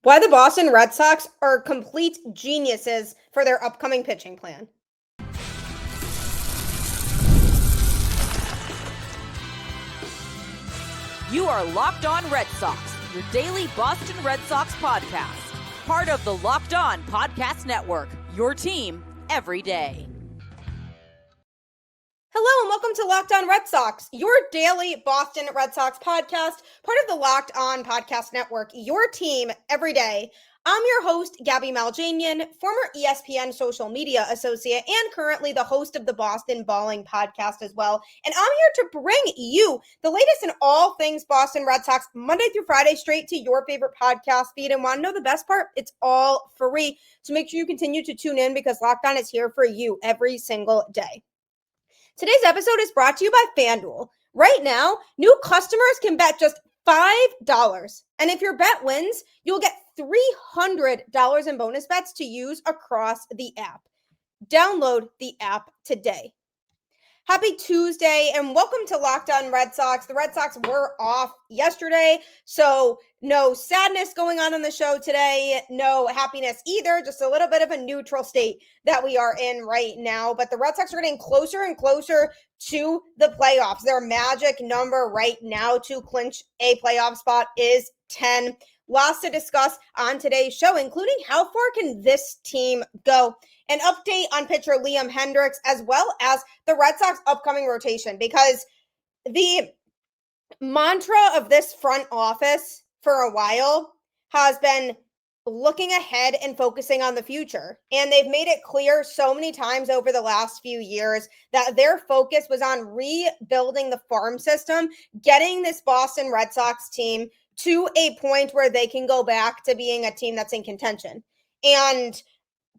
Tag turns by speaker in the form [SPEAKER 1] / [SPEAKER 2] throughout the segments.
[SPEAKER 1] Why the Boston Red Sox are complete geniuses for their upcoming pitching plan.
[SPEAKER 2] You are Locked On Red Sox, your daily Boston Red Sox podcast. Part of the Locked On Podcast Network, your team every day.
[SPEAKER 1] Hello and welcome to Locked On Red Sox, your daily Boston Red Sox podcast, part of the Locked On Podcast Network, your team every day. I'm your host, Gabby Maljanian, former ESPN social media associate and currently the host of the Boston Balling podcast as well. And I'm here to bring you the latest in all things Boston Red Sox, Monday through Friday, straight to your favorite podcast feed. And want to know the best part? It's all free. So make sure you continue to tune in because Locked On is here for you every single day. Today's episode is brought to you by FanDuel. Right now, new customers can bet just $5. And if your bet wins, you'll get $300 in bonus bets to use across the app. Download the app today. Happy Tuesday and welcome to Locked On Red Sox. The Red Sox were off yesterday, so no sadness going on the show today, no happiness either, just a little bit of a neutral state that we are in right now. But the Red Sox are getting closer and closer to the playoffs. Their magic number right now to clinch a playoff spot is 10. Lots to discuss on today's show, including how far can this team go? An update on pitcher Liam Hendriks, as well as the Red Sox upcoming rotation, because the mantra of this front office for a while has been looking ahead and focusing on the future. And they've made it clear so many times over the last few years that their focus was on rebuilding the farm system, getting this Boston Red Sox team to a point where they can go back to being a team that's in contention. And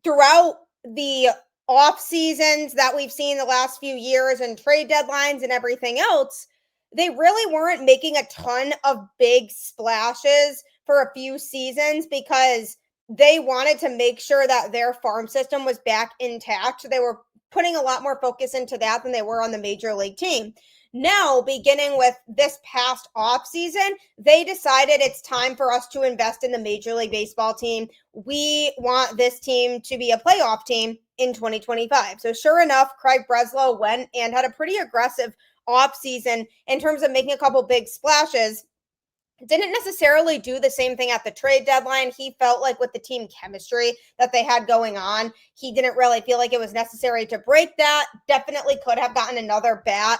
[SPEAKER 1] throughout the off seasons that we've seen the last few years and trade deadlines and everything else, they really weren't making a ton of big splashes for a few seasons because they wanted to make sure that their farm system was back intact. So they were putting a lot more focus into that than they were on the major league team. Now, beginning with this past offseason, they decided it's time for us to invest in the Major League Baseball team. We want this team to be a playoff team in 2025. So sure enough, Craig Breslow went and had a pretty aggressive offseason in terms of making a couple big splashes. Didn't necessarily do the same thing at the trade deadline. He felt like with the team chemistry that they had going on, he didn't really feel like it was necessary to break that. Definitely could have gotten another bat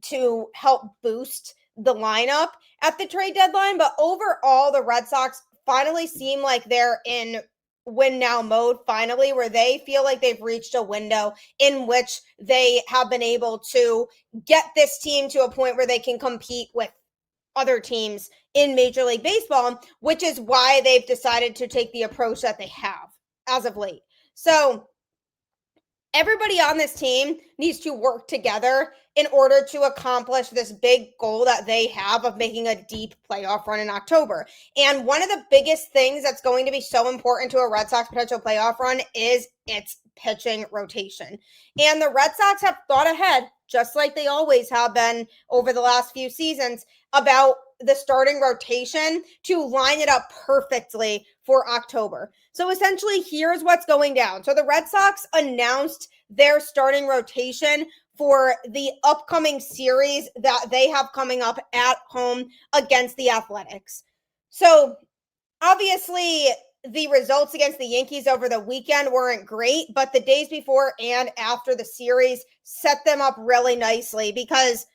[SPEAKER 1] to help boost the lineup at the trade deadline. But overall, the Red Sox finally seem like they're in win now mode finally, where they feel like they've reached a window in which they have been able to get this team to a point where they can compete with other teams in Major League Baseball, which is why they've decided to take the approach that they have as of late. So everybody on this team needs to work together in order to accomplish this big goal that they have of making a deep playoff run in October. And one of the biggest things that's going to be so important to a Red Sox potential playoff run is its pitching rotation. And the Red Sox have thought ahead, just like they always have been over the last few seasons, about the starting rotation to line it up perfectly for October. So essentially, here's what's going down. So the Red Sox announced their starting rotation for the upcoming series that they have coming up at home against the Athletics. So obviously, the results against the Yankees over the weekend weren't great, but the days before and after the series set them up really nicely because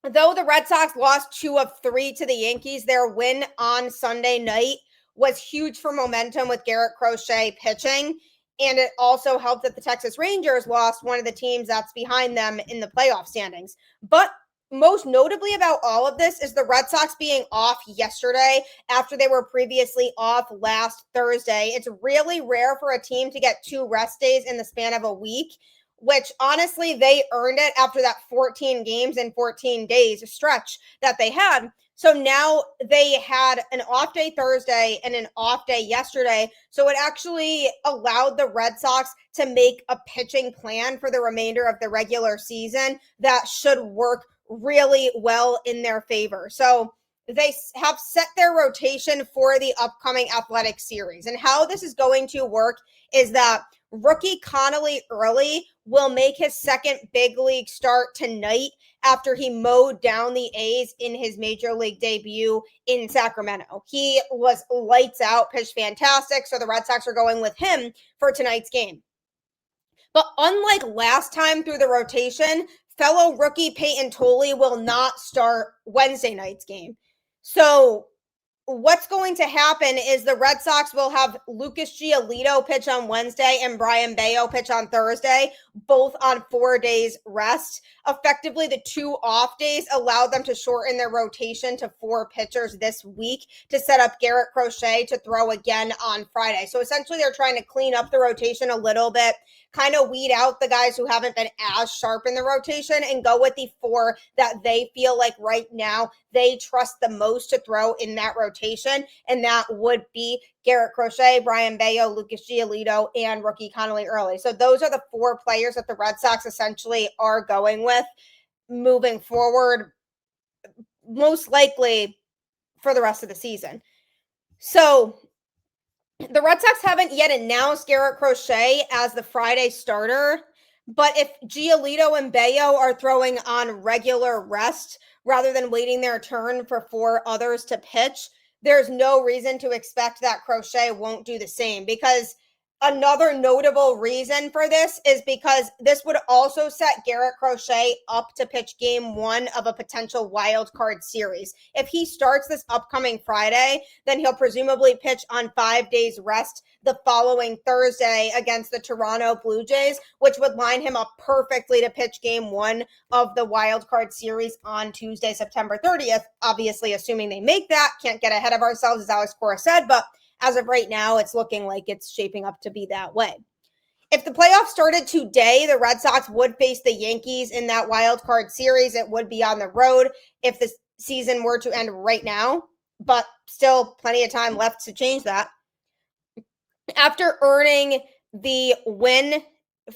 [SPEAKER 1] though the Red Sox lost 2 of 3 to the Yankees, their win on Sunday night was huge for momentum with Garrett Crochet pitching. And it also helped that the Texas Rangers lost one of the teams that's behind them in the playoff standings. But most notably about all of this is the Red Sox being off yesterday after they were previously off last Thursday. It's really rare for a team to get 2 rest days in the span of a week, which honestly, they earned it after that 14 games in 14 days stretch that they had. So now they had an off day Thursday and an off day yesterday. So it actually allowed the Red Sox to make a pitching plan for the remainder of the regular season that should work really well in their favor. So they have set their rotation for the upcoming athletic series. And how this is going to work is that rookie Connelly Early will make his second big league start tonight after he mowed down the A's in his major league debut in Sacramento. He was lights out, pitched fantastic. So the Red Sox are going with him for tonight's game. But unlike last time through the rotation, fellow rookie Peyton Tolley will not start Wednesday night's game. So what's going to happen is the Red Sox will have Lucas Giolito pitch on Wednesday and Brayan Bello pitch on Thursday, both on 4 days rest. Effectively, the 2 off days allow them to shorten their rotation to 4 pitchers this week to set up Garrett Crochet to throw again on Friday. So essentially, they're trying to clean up the rotation a little bit, kind of weed out the guys who haven't been as sharp in the rotation and go with the 4 that they feel like right now they trust the most to throw in that rotation. And that would be Garrett Crochet, Brayan Bello, Lucas Giolito, and rookie Connelly Early. So those are the 4 players that the Red Sox essentially are going with moving forward, most likely for the rest of the season. So the Red Sox haven't yet announced Garrett Crochet as the Friday starter, but if Giolito and Bello are throwing on regular rest rather than waiting their turn for 4 others to pitch, there's no reason to expect that Crochet won't do the same. Because another notable reason for this is because this would also set Garrett Crochet up to pitch game 1 of a potential wild card series. If he starts this upcoming Friday, then he'll presumably pitch on 5 days rest the following Thursday against the Toronto Blue Jays, which would line him up perfectly to pitch game 1 of the wild card series on Tuesday, September 30th. Obviously, assuming they make that, can't get ahead of ourselves, as Alex Cora said, but as of right now, it's looking like it's shaping up to be that way. If the playoffs started today, the Red Sox would face the Yankees in that wild card series. It would be on the road if the season were to end right now, but still plenty of time left to change that. After earning the win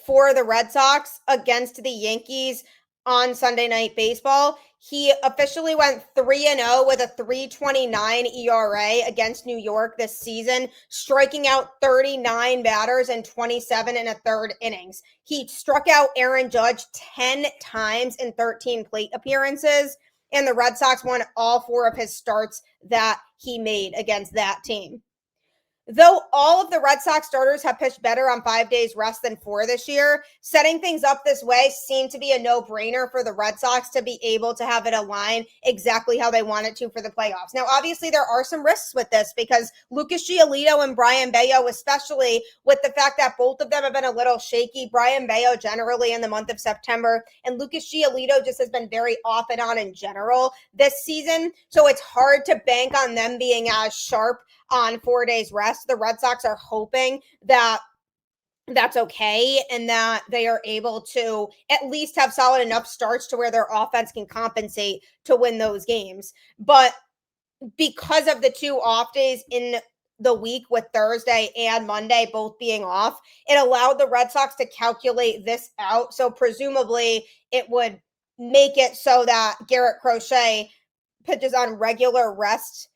[SPEAKER 1] for the Red Sox against the Yankees on Sunday Night Baseball, he officially went 3-0 with a 3.29 ERA against New York this season, striking out 39 batters in 27 1/3 innings. He struck out Aaron Judge 10 times in 13 plate appearances, and the Red Sox won all 4 of his starts that he made against that team. Though all of the Red Sox starters have pitched better on 5 days rest than 4 this year, setting things up this way seemed to be a no-brainer for the Red Sox to be able to have it align exactly how they want it to for the playoffs. Now, obviously, there are some risks with this because Lucas Giolito and Brayan Bello, especially with the fact that both of them have been a little shaky, Brayan Bello generally in the month of September, and Lucas Giolito just has been very off and on in general this season. So it's hard to bank on them being as sharp on 4 days rest. The Red Sox are hoping that that's okay and that they are able to at least have solid enough starts to where their offense can compensate to win those games. But because of the 2 off days in the week with Thursday and Monday both being off, it allowed the Red Sox to calculate this out. So presumably it would make it so that Garrett Crochet pitches on regular rest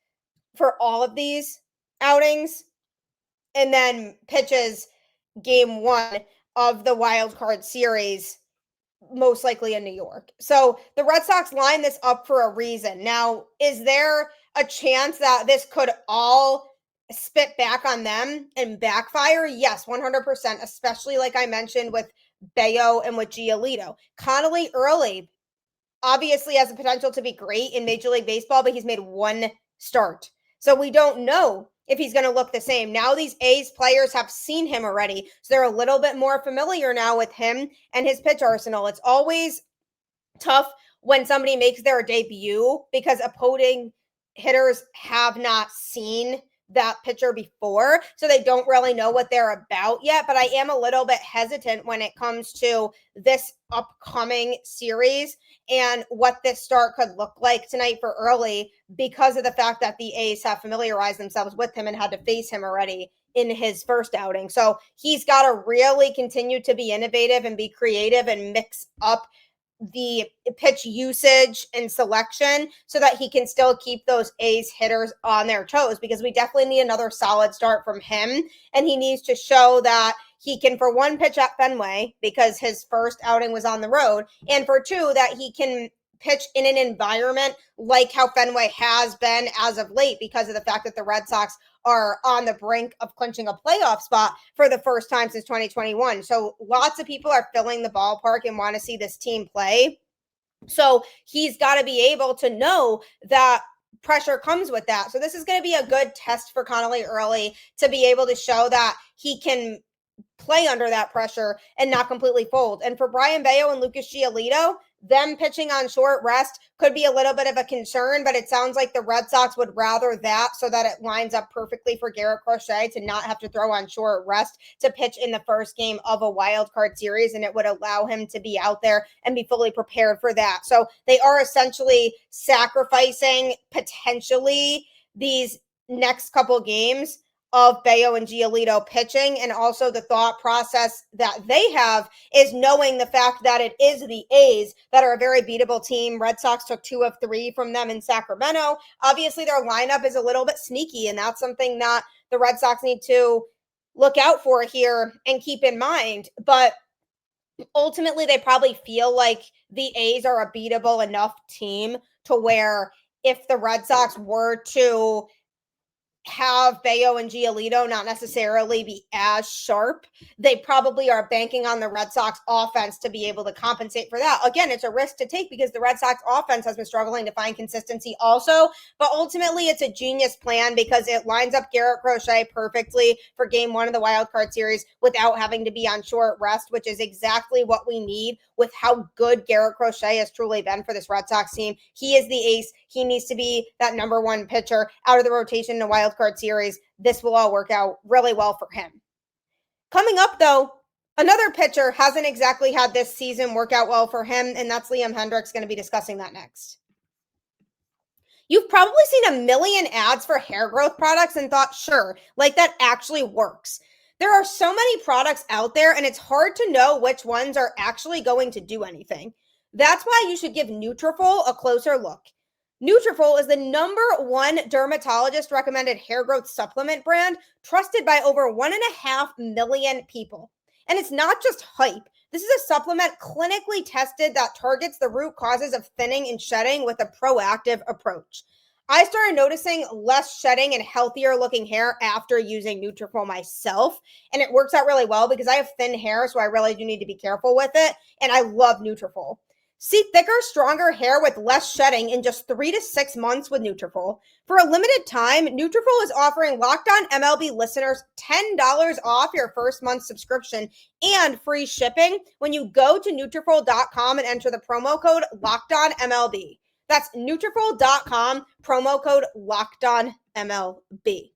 [SPEAKER 1] for all of these outings and then pitches game 1 of the wild card series, most likely in New York. So the Red Sox line this up for a reason. Now, is there a chance that this could all spit back on them and backfire? Yes, 100%, especially like I mentioned with Bello and with Giolito. Connelly Early obviously has the potential to be great in Major League Baseball, but he's made 1 start. So we don't know if he's going to look the same. Now these A's players have seen him already, so they're a little bit more familiar now with him and his pitch arsenal. It's always tough when somebody makes their debut because opposing hitters have not seen that pitcher before, so they don't really know what they're about yet. But I am a little bit hesitant when it comes to this upcoming series and what this start could look like tonight for Early because of the fact that the A's have familiarized themselves with him and had to face him already in his first outing. So he's got to really continue to be innovative and be creative and mix up the pitch usage and selection so that he can still keep those A's hitters on their toes, because we definitely need another solid start from him. And he needs to show that he can, for one, pitch at Fenway because his first outing was on the road, and for two, that he can pitch in an environment like how Fenway has been as of late, because of the fact that the Red Sox are on the brink of clinching a playoff spot for the first time since 2021. So lots of people are filling the ballpark and want to see this team play. So he's got to be able to know that pressure comes with that. So this is going to be a good test for Connelly Early to be able to show that he can play under that pressure and not completely fold. And for Brayan Bello and Lucas Giolito, them pitching on short rest could be a little bit of a concern, but it sounds like the Red Sox would rather that, so that it lines up perfectly for Garrett Crochet to not have to throw on short rest to pitch in the first game of a wild card series, and it would allow him to be out there and be fully prepared for that. So they are essentially sacrificing potentially these next couple games of Bello and Giolito pitching, and also the thought process that they have is knowing the fact that it is the A's that are a very beatable team. Red Sox took 2 of 3 from them in Sacramento. Obviously, their lineup is a little bit sneaky, and that's something that the Red Sox need to look out for here and keep in mind. But ultimately, they probably feel like the A's are a beatable enough team to where if the Red Sox were to have Bello and Giolito not necessarily be as sharp, they probably are banking on the Red Sox offense to be able to compensate for that. Again, it's a risk to take because the Red Sox offense has been struggling to find consistency also, but ultimately it's a genius plan because it lines up Garrett Crochet perfectly for game 1 of the wild card series without having to be on short rest, which is exactly what we need with how good Garrett Crochet has truly been for this Red Sox team. He is the ace. He needs to be that number 1 pitcher out of the rotation in a wild card series. This will all work out really well for him. Coming up, though, another pitcher hasn't exactly had this season work out well for him, and that's Hendriks. Going to be discussing that next. You've probably seen a million ads for hair growth products and thought, sure, like that actually works. There are so many products out there, and it's hard to know which ones are actually going to do anything. That's why you should give Nutrafol a closer look. Nutrafol is the number 1 dermatologist recommended hair growth supplement brand, trusted by over 1.5 million people. And it's not just hype. This is a supplement clinically tested that targets the root causes of thinning and shedding with a proactive approach. I started noticing less shedding and healthier looking hair after using Nutrafol myself, and it works out really well because I have thin hair, so I really do need to be careful with it, and I love Nutrafol. See thicker, stronger hair with less shedding in just 3 to 6 months with Nutrafol. For a limited time, Nutrafol is offering Locked On MLB listeners $10 off your first month subscription and free shipping when you go to Nutrafol.com and enter the promo code LOCKEDONMLB. That's Nutrafol.com, promo code LOCKEDONMLB.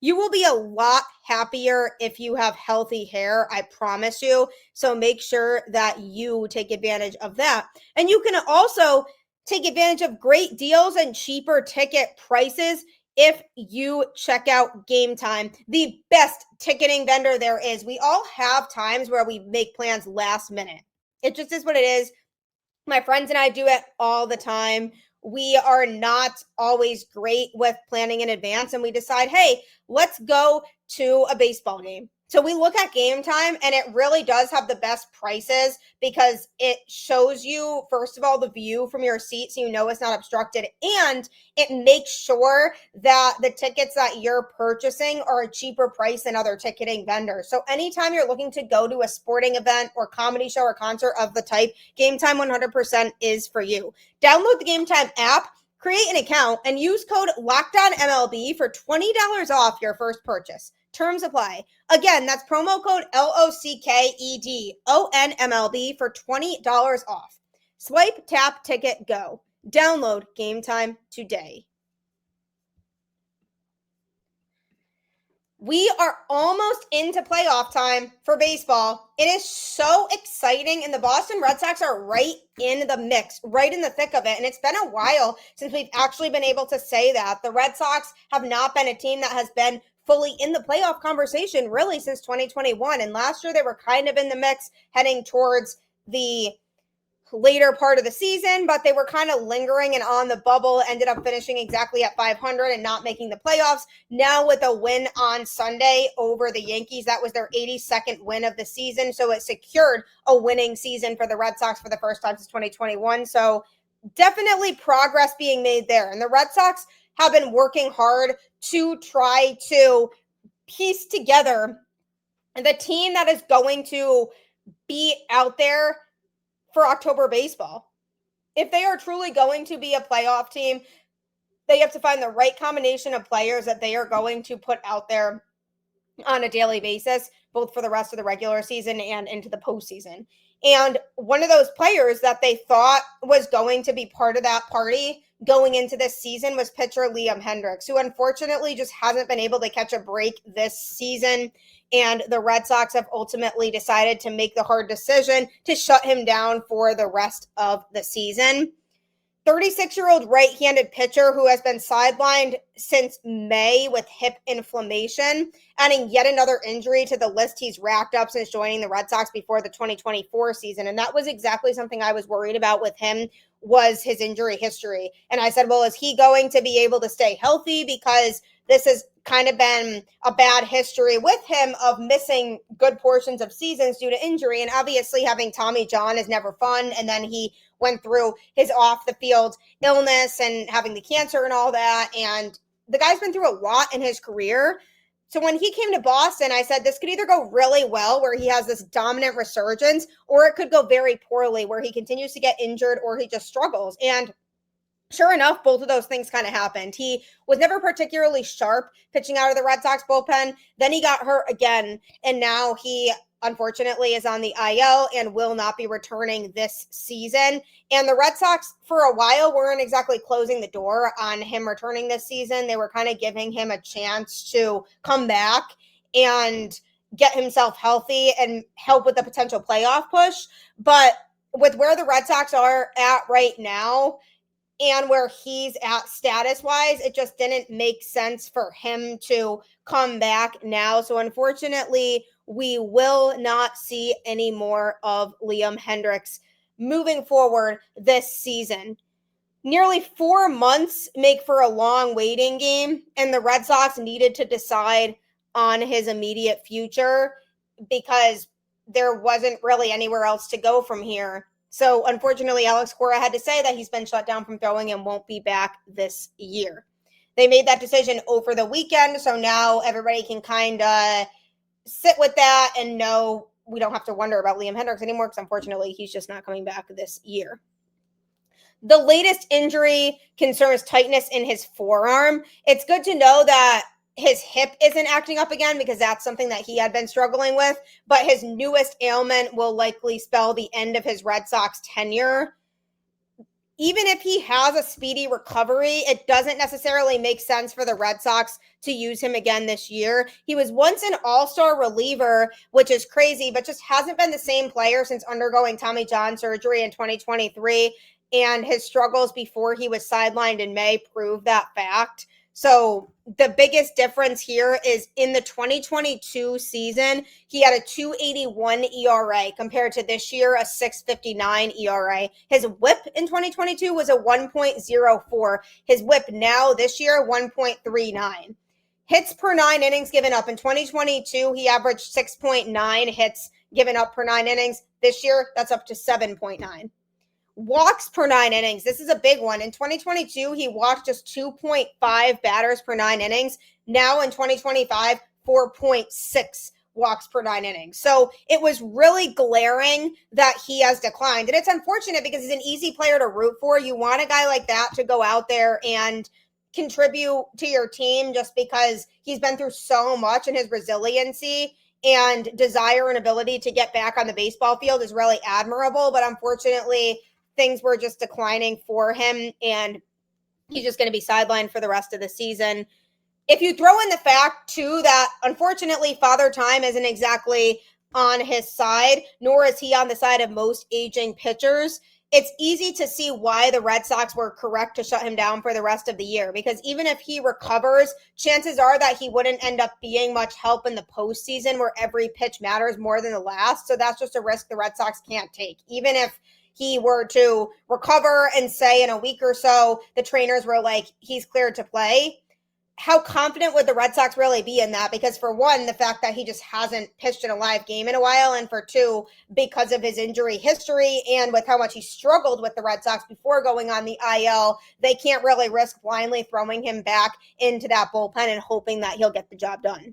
[SPEAKER 1] You will be a lot happier if you have healthy hair, I promise you. So make sure that you take advantage of that. And you can also take advantage of great deals and cheaper ticket prices if you check out Gametime, the best ticketing vendor there is. We all have times where we make plans last minute. It just is what it is. My friends and I do it all the time. We are not always great with planning in advance, and we decide, hey, let's go to a baseball game. So we look at Gametime, and it really does have the best prices because it shows you, first of all, the view from your seat so you know it's not obstructed, and it makes sure that the tickets that you're purchasing are a cheaper price than other ticketing vendors. So anytime you're looking to go to a sporting event or comedy show or concert of the type, Gametime 100% is for you. Download the Gametime app, create an account, and use code LOCKEDONMLB for $20 off your first purchase. Terms apply. Again, that's promo code LOCKEDONMLB for $20 off. Swipe, tap, ticket, go. Download Gametime today. We are almost into playoff time for baseball. It is so exciting, and the Boston Red Sox are right in the mix, right in the thick of it. And it's been a while since we've actually been able to say that. The Red Sox have not been a team that has been fully in the playoff conversation really since 2021. And last year they were kind of in the mix heading towards the later part of the season, but they were kind of lingering and on the bubble, ended up finishing exactly at 500 and not making the playoffs. Now with a win on Sunday over the Yankees, that was their 82nd win of the season. So it secured a winning season for the Red Sox for the first time since 2021. So definitely progress being made there. And the Red Sox have been working hard to try to piece together the team that is going to be out there for October baseball. If they are truly going to be a playoff team, they have to find the right combination of players that they are going to put out there on a daily basis, both for the rest of the regular season and into the postseason. And one of those players that they thought was going to be part of that party going into this season was pitcher Liam Hendriks, who unfortunately just hasn't been able to catch a break this season. And the Red Sox have ultimately decided to make the hard decision to shut him down for the rest of the season. 36-year-old right-handed pitcher who has been sidelined since May with hip inflammation, adding yet another injury to the list he's racked up since joining the Red Sox before the 2024 season. And that was exactly something I was worried about with him, was his injury history. And I said, well, is he going to be able to stay healthy? Because this has kind of been a bad history with him of missing good portions of seasons due to injury. And obviously having Tommy John is never fun. And then he went through his off the field illness and having the cancer and all that. And the guy's been through a lot in his career. So when he came to Boston, I said this could either go really well where he has this dominant resurgence, or it could go very poorly where he continues to get injured or he just struggles. And sure enough, both of those things kind of happened. He was never particularly sharp pitching out of the Red Sox bullpen. Then he got hurt again, and now he unfortunately is on the IL and will not be returning this season. And the Red Sox, for a while, weren't exactly closing the door on him returning this season. They were kind of giving him a chance to come back and get himself healthy and help with the potential playoff push. But with where the Red Sox are at right now, and where he's at status-wise, it just didn't make sense for him to come back now. So unfortunately, we will not see any more of Liam Hendriks moving forward this season. Nearly 4 months make for a long waiting game, and the Red Sox needed to decide on his immediate future because there wasn't really anywhere else to go from here. So unfortunately, Alex Cora had to say that he's been shut down from throwing and won't be back this year. They made that decision over the weekend, so now everybody can kind of sit with that and know we don't have to wonder about Liam Hendriks anymore, because unfortunately, he's just not coming back this year. The latest injury concerns tightness in his forearm. It's good to know that his hip isn't acting up again, because that's something that he had been struggling with. But his newest ailment will likely spell the end of his Red Sox tenure. Even if he has a speedy recovery, it doesn't necessarily make sense for the Red Sox to use him again this year. He was once an all-star reliever, which is crazy, but just hasn't been the same player since undergoing Tommy John surgery in 2023. And his struggles before he was sidelined in May prove that fact. So the biggest difference here is in the 2022 season, he had a 2.81 ERA compared to this year, a 6.59 ERA. His whip in 2022 was a 1.04. His whip now this year, 1.39. Hits per 9 innings given up. In 2022, he averaged 6.9 hits given up per 9 innings. This year, that's up to 7.9. Walks per 9 innings. This is a big one. In 2022, he walked just 2.5 batters per 9 innings. Now in 2025, 4.6 walks per 9 innings. So it was really glaring that he has declined. And it's unfortunate because he's an easy player to root for. You want a guy like that to go out there and contribute to your team just because he's been through so much, and his resiliency and desire and ability to get back on the baseball field is really admirable. But unfortunately, things were just declining for him, and he's just going to be sidelined for the rest of the season. If you throw in the fact, too, that unfortunately Father Time isn't exactly on his side, nor is he on the side of most aging pitchers, it's easy to see why the Red Sox were correct to shut him down for the rest of the year. Because even if he recovers, chances are that he wouldn't end up being much help in the postseason, where every pitch matters more than the last. So that's just a risk the Red Sox can't take. Even if he were to recover and say in a week or so, the trainers were like, he's cleared to play, how confident would the Red Sox really be in that? Because for one, the fact that he just hasn't pitched in a live game in a while, and for two, because of his injury history and with how much he struggled with the Red Sox before going on the IL, they can't really risk blindly throwing him back into that bullpen and hoping that he'll get the job done.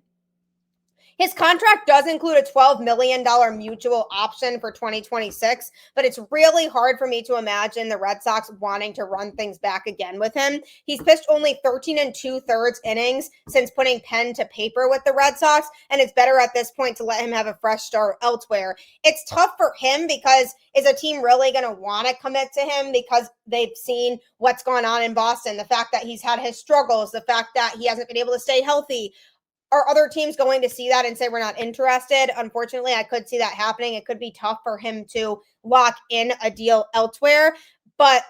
[SPEAKER 1] His contract does include a $12 million mutual option for 2026, but it's really hard for me to imagine the Red Sox wanting to run things back again with him. He's pitched only 13 2/3 innings since putting pen to paper with the Red Sox, and it's better at this point to let him have a fresh start elsewhere. It's tough for him because is a team really going to want to commit to him because they've seen what's going on in Boston, the fact that he's had his struggles, the fact that he hasn't been able to stay healthy. Are other teams going to see that and say we're not interested? Unfortunately, I could see that happening. It could be tough for him to lock in a deal elsewhere, but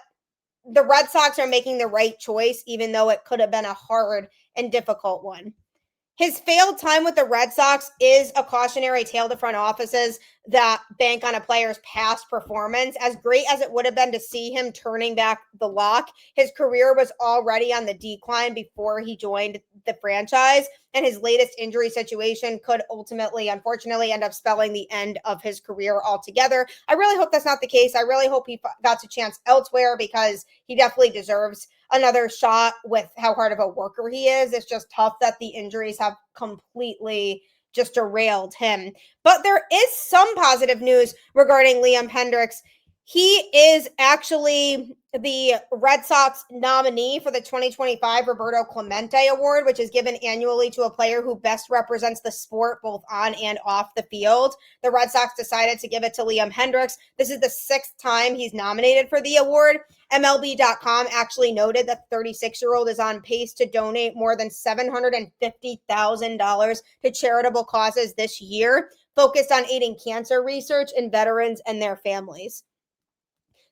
[SPEAKER 1] the Red Sox are making the right choice, even though it could have been a hard and difficult one. His failed time with the Red Sox is a cautionary tale to front offices that bank on a player's past performance. As great as it would have been to see him turning back the lock, his career was already on the decline before he joined the franchise, and his latest injury situation could ultimately, unfortunately, end up spelling the end of his career altogether. I really hope that's not the case. I really hope he got a chance elsewhere because he definitely deserves another shot with how hard of a worker he is. It's just tough that the injuries have completely just derailed him. But there is some positive news regarding Liam Hendriks. He is actually the Red Sox nominee for the 2025 Roberto Clemente Award, which is given annually to a player who best represents the sport both on and off the field. The Red Sox decided to give it to Liam Hendriks. This is the 6th time he's nominated for the award. MLB.com actually noted that the 36-year-old is on pace to donate more than $750,000 to charitable causes this year, focused on aiding cancer research in veterans and their families.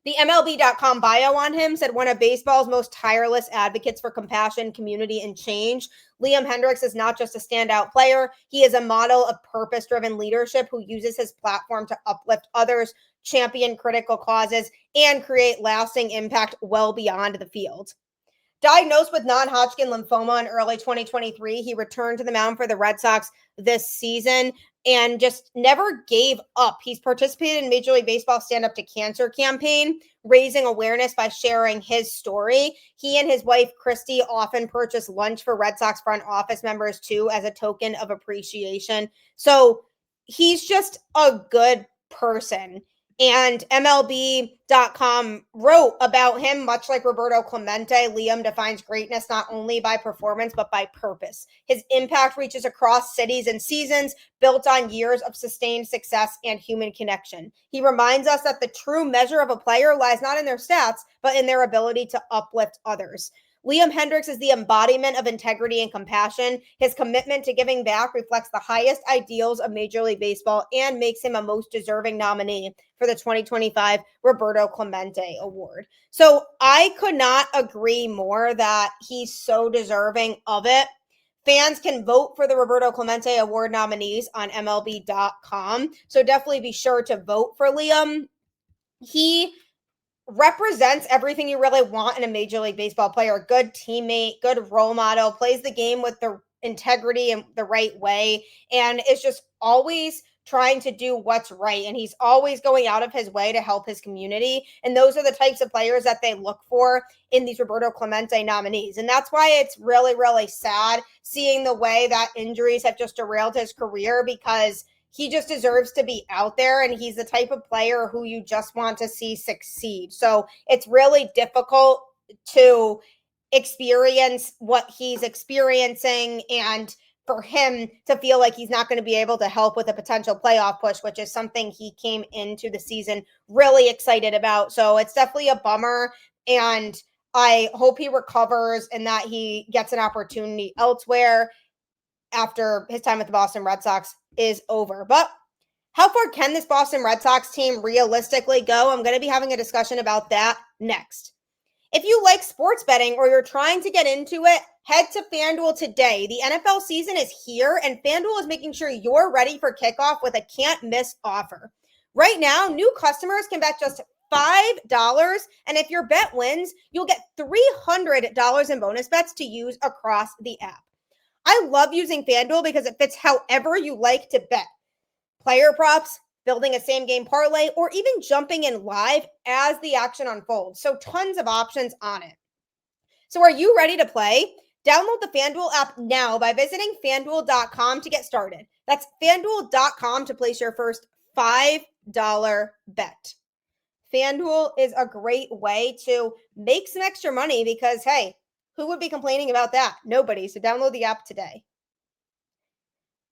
[SPEAKER 1] The MLB.com bio on him said one of baseball's most tireless advocates for compassion, community, and change. Liam Hendriks is not just a standout player. He is a model of purpose-driven leadership who uses his platform to uplift others, champion critical causes, and create lasting impact well beyond the field. Diagnosed with non-Hodgkin lymphoma in early 2023, he returned to the mound for the Red Sox this season and just never gave up. He's participated in Major League Baseball Stand Up to Cancer campaign, raising awareness by sharing his story. He and his wife, Christy, often purchase lunch for Red Sox front office members too, as a token of appreciation. So he's just a good person. And MLB.com wrote about him, much like Roberto Clemente. Liam defines greatness not only by performance, but by purpose. His impact reaches across cities and seasons, built on years of sustained success and human connection. He reminds us that the true measure of a player lies not in their stats, but in their ability to uplift others. Liam Hendriks is the embodiment of integrity and compassion. His commitment to giving back reflects the highest ideals of Major League Baseball and makes him a most deserving nominee for the 2025 Roberto Clemente Award. So I could not agree more that he's so deserving of it. Fans can vote for the Roberto Clemente Award nominees on MLB.com. So definitely be sure to vote for Liam. He represents everything you really want in a Major League Baseball player. A good teammate, good role model, plays the game with the integrity and the right way, and is just always trying to do what's right. And he's always going out of his way to help his community. And those are the types of players that they look for in these Roberto Clemente nominees. And that's why it's really, really sad seeing the way that injuries have just derailed his career, because he just deserves to be out there, and he's the type of player who you just want to see succeed. So it's really difficult to experience what he's experiencing, and for him to feel like he's not going to be able to help with a potential playoff push, which is something he came into the season really excited about. So it's definitely a bummer, and I hope he recovers and that he gets an opportunity elsewhere after his time with the Boston Red Sox is over. But how far can this Boston Red Sox team realistically go? I'm going to be having a discussion about that next. If you like sports betting or you're trying to get into it, head to FanDuel today. The NFL season is here, and FanDuel is making sure you're ready for kickoff with a can't-miss offer. Right now, new customers can bet just $5. And if your bet wins, you'll get $300 in bonus bets to use across the app. I love using FanDuel because it fits however you like to bet. Player props, building a same game parlay, or even jumping in live as the action unfolds. So tons of options on it. So are you ready to play? Download the FanDuel app now by visiting FanDuel.com to get started. That's FanDuel.com to place your first $5 bet. FanDuel is a great way to make some extra money because, hey, who would be complaining about that? Nobody. So download the app today.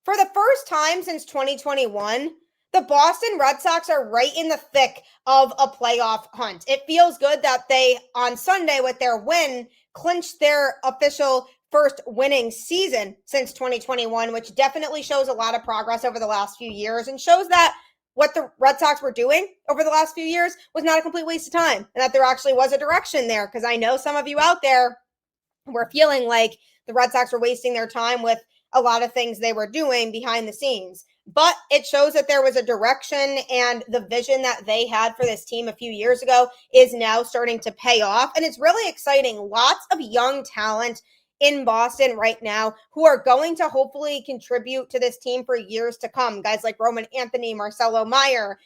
[SPEAKER 1] For the first time since 2021, the Boston Red Sox are right in the thick of a playoff hunt. It feels good that they, on Sunday with their win, clinched their official first winning season since 2021, which definitely shows a lot of progress over the last few years and shows that what the Red Sox were doing over the last few years was not a complete waste of time and that there actually was a direction there. Because I know some of you out there were feeling like the Red Sox were wasting their time with a lot of things they were doing behind the scenes. But it shows that there was a direction, and the vision that they had for this team a few years ago is now starting to pay off. And it's really exciting. Lots of young talent in Boston right now who are going to hopefully contribute to this team for years to come. Guys like Roman Anthony, Marcelo Meyer,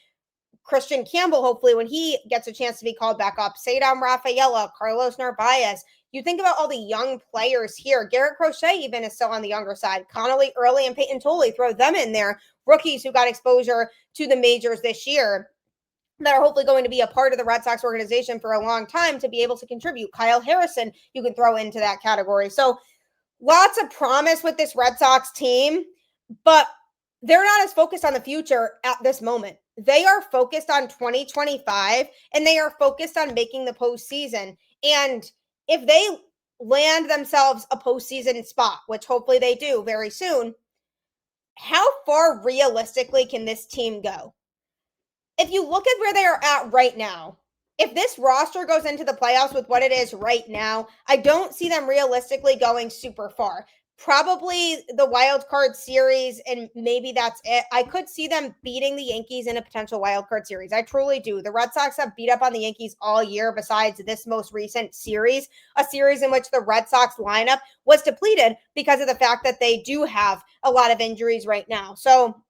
[SPEAKER 1] Christian Campbell, hopefully when he gets a chance to be called back up, Cedar Rafaela, Carlos Narvaez. You think about all the young players here. Garrett Crochet even is still on the younger side. Connelly Early and Peyton Tolley, throw them in there. Rookies who got exposure to the majors this year that are hopefully going to be a part of the Red Sox organization for a long time to be able to contribute. Kyle Harrison, you can throw into that category. So lots of promise with this Red Sox team, but they're not as focused on the future at this moment. They are focused on 2025, and they are focused on making the postseason. And if they land themselves a postseason spot, which hopefully they do very soon, how far realistically can this team go? If you look at where they are at right now, if this roster goes into the playoffs with what it is right now, I don't see them realistically going super far. Probably the wild card series, and maybe that's it. I could see them beating the Yankees in a potential wild card series. I truly do. The Red Sox have beat up on the Yankees all year besides this most recent series, a series in which the Red Sox lineup was depleted because of the fact that they do have a lot of injuries right now. So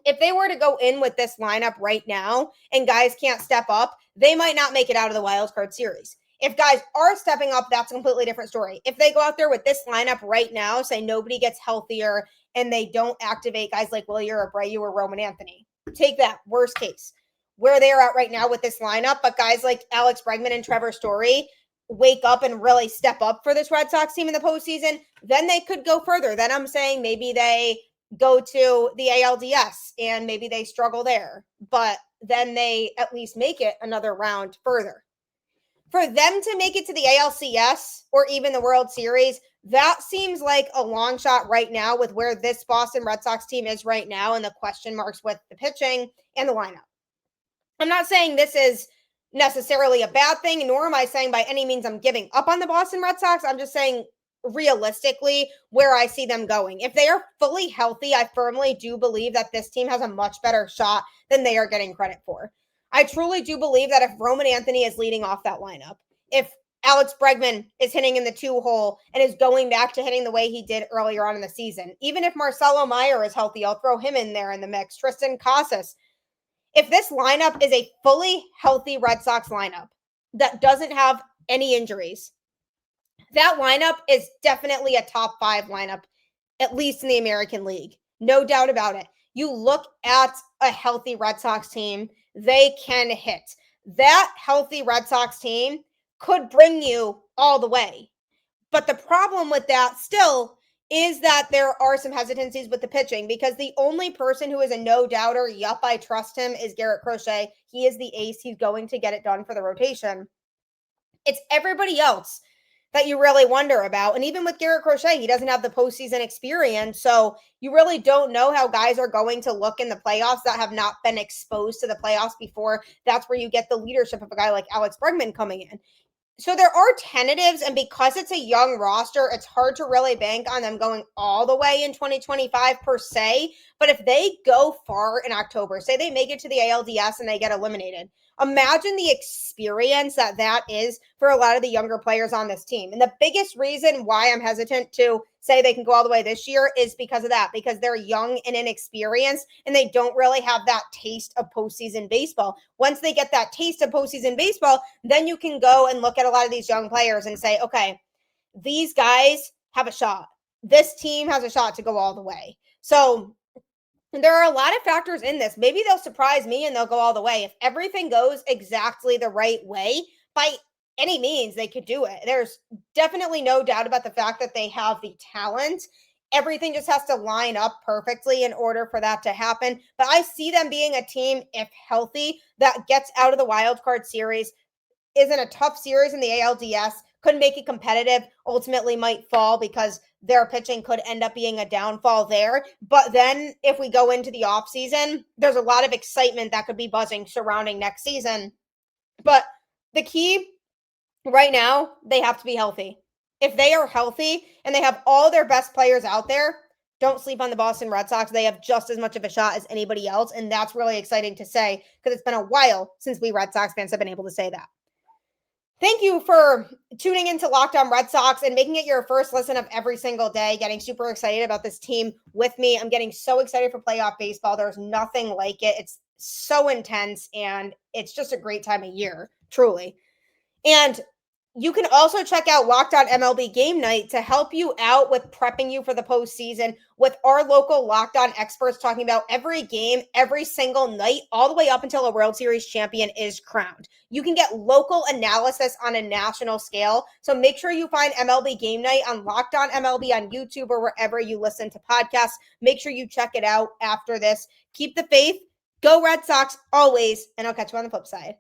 [SPEAKER 1] if they were to go in with this lineup right now and guys can't step up, they might not make it out of the wild card series. If guys are stepping up, that's a completely different story. If they go out there with this lineup right now, say nobody gets healthier and they don't activate guys like Wilyer or Brayu or Roman Anthony, take that worst case. Where they are at right now with this lineup, but guys like Alex Bregman and Trevor Story wake up and really step up for this Red Sox team in the postseason, then they could go further. Then I'm saying maybe they go to the ALDS and maybe they struggle there, but then they at least make it another round further. For them to make it to the ALCS or even the World Series, that seems like a long shot right now with where this Boston Red Sox team is right now and the question marks with the pitching and the lineup. I'm not saying this is necessarily a bad thing, nor am I saying by any means I'm giving up on the Boston Red Sox. I'm just saying realistically where I see them going. If they are fully healthy, I firmly do believe that this team has a much better shot than they are getting credit for. I truly do believe that if Roman Anthony is leading off that lineup, if Alex Bregman is hitting in the 2-hole and is going back to hitting the way he did earlier on in the season, even if Marcelo Meyer is healthy, I'll throw him in there in the mix. Tristan Casas. If this lineup is a fully healthy Red Sox lineup that doesn't have any injuries, that lineup is definitely a top 5 lineup, at least in the American League. No doubt about it. You look at a healthy Red Sox team, they can hit. That healthy Red Sox team could bring you all the way. But the problem with that still is that there are some hesitancies with the pitching because the only person who is a no-doubter, yup, I trust him, is Garrett Crochet. He is the ace. He's going to get it done for the rotation. It's everybody else that you really wonder about. And even with Garrett Crochet, he doesn't have the postseason experience. So you really don't know how guys are going to look in the playoffs that have not been exposed to the playoffs before. That's where you get the leadership of a guy like Alex Bregman coming in. So there are tentatives, and because it's a young roster, it's hard to really bank on them going all the way in 2025 per se. But if they go far in October, say they make it to the ALDS and they get eliminated, Imagine the experience that is for a lot of the younger players on this team. And the biggest reason why I'm hesitant to say they can go all the way this year is because of that, because they're young and inexperienced and they don't really have that taste of postseason baseball. Once they get that taste of postseason baseball, then you can go and look at a lot of these young players and say, okay, these guys have a shot. This team has a shot to go all the way. So there are a lot of factors in this. Maybe they'll surprise me and they'll go all the way. If everything goes exactly the right way, by any means, they could do it. There's definitely no doubt about the fact that they have the talent. Everything just has to line up perfectly in order for that to happen. But I see them being a team, if healthy, that gets out of the wild card series, is in a tough series in the ALDS, could make it competitive, ultimately might fall because their pitching could end up being a downfall there. But then if we go into the offseason, there's a lot of excitement that could be buzzing surrounding next season. But the key right now, they have to be healthy. If they are healthy and they have all their best players out there, don't sleep on the Boston Red Sox. They have just as much of a shot as anybody else. And that's really exciting to say because it's been a while since we Red Sox fans have been able to say that. Thank you for tuning into Locked On Red Sox and making it your first listen of every single day, getting super excited about this team with me. I'm getting so excited for playoff baseball. There's nothing like it. It's so intense, and it's just a great time of year, truly. And you can also check out Locked On MLB Game Night to help you out with prepping you for the postseason with our local Locked On experts talking about every game, every single night, all the way up until a World Series champion is crowned. You can get local analysis on a national scale. So make sure you find MLB Game Night on Locked On MLB on YouTube or wherever you listen to podcasts. Make sure you check it out after this. Keep the faith. Go Red Sox always, and I'll catch you on the flip side.